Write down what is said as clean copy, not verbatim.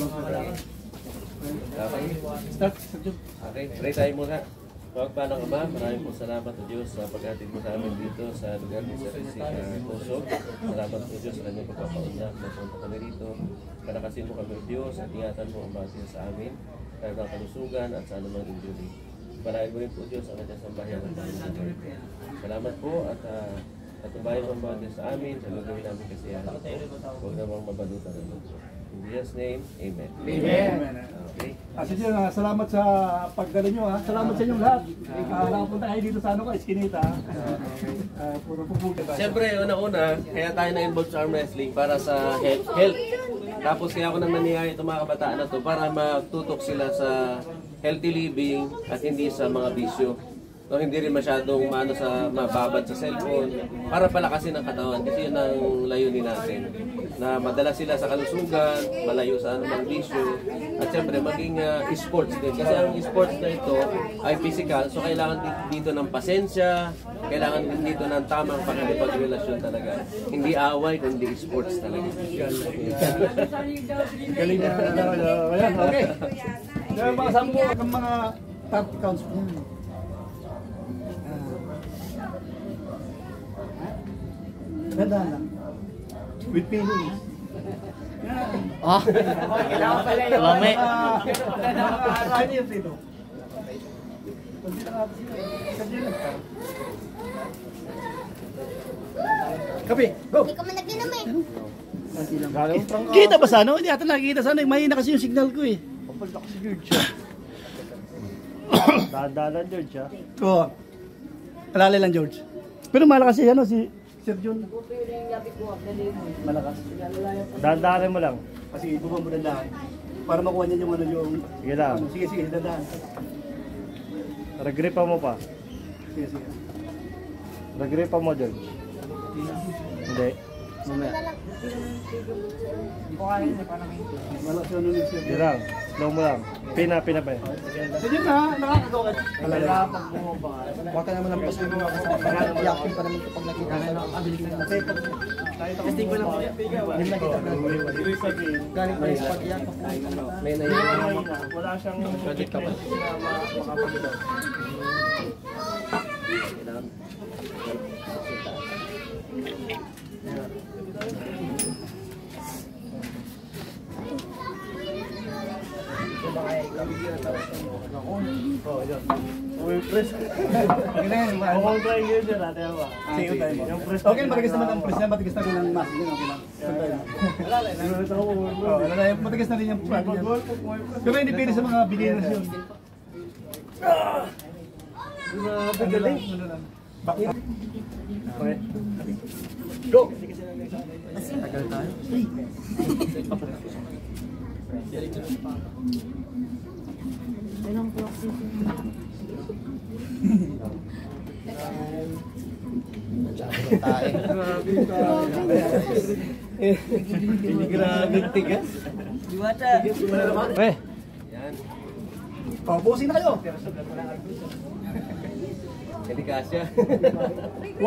Okay. Start. Okay, pray tayo muna. Pagpalang Ama, maraming po salamat o Diyos sa paghatid mo sa amin dito sa lugar ni Sir Tusog. Salamat po Diyos sa kanyang pagpapaunlak na punta kami dito. Palakasin mo kami o Diyos at ingatan mo ang bawat sa amin kaya ng kalusugan at sa anumang injury. Palain mo rin po Diyos ang kanyang sambayan at tayo. Salamat po at patubayan mo ang bawat sa amin sa gagawin namin kasiyahan. Huwag namang mabalutan ang mundo. In Jesus' name, Amen. Amen. Okay. Sige, salamat sa pagdala nyo ha. Salamat sa inyong lahat. Nakapunta kayo dito sa ano ka, Eskinita. Puro pupunta tayo. Siyempre, una-una, kaya tayo na-involved sa arm wrestling para sa health. Tapos kaya ako naman niyaya itong mga kabataan na to para matutok sila sa healthy living at hindi sa mga bisyo. So, hindi rin masyadong mababad sa cellphone para palakasin ang katawan kasi yun ang layunin natin. Na madala sila sa kalusugan, malayo sa anumang bisyo, at siyempre maging sports din. Kasi ang sports na ito ay physical, so kailangan dito ng pasensya, kailangan din dito ng tamang pakikipagrelasyon talaga. Hindi away, kundi sports talaga. Galing na. Ayan, okay. Kaya mga sampo, ang mga 30 counts po. Ganda lang. With feelings. Oh. Lame. Kape, go! Hindi ka man nag-inom eh. Kita ba sa ano? Hindi ata nakikita sa ano. Mahina kasi yung signal ko eh. Kapag ako si George siya. Dadala George siya. Oo. Alala lang George. Pero malakas si ano si Sir John. Malakas. Dadala mo lang. Kasi ibubang mo dandahan. Para makuha niya yung ano yung... Sige lang. Ano, sige, dandahan. Regripa mo pa. Sige, sige. Regripa mo George. Hindi. Malakas yung ano ni Sir Sige John. lang. Slow mo lang. Pina pa. Sir John ha, nakakagawa ka. Alala. Huwag ka naman ang pasin mo. Iyakin pa naman kapag nakita ka ng ability na natin. Testing ko lang po. Hindi nakita na. Galing pa rin sa pag-iyak. May naiiwan. Wala siyang Project ka ba? makapagdala. Kailangan. Uy, press. Okay na yan. Huwag try yun dyan natin ba? Sige, tayo mo. Yung press. Okay, matigas naman ang press niya. Matigas na rin ang mask niya. Okay lang. Wala na. Matigas na rin yung press niya. Pero hindi pwede sa mga beginners yun. Grabe galing. Okay. Go! Tagal tayo. Grabe tigas. Eh, Yan. Oh, busin na kayo. Hindi kasya. Okay.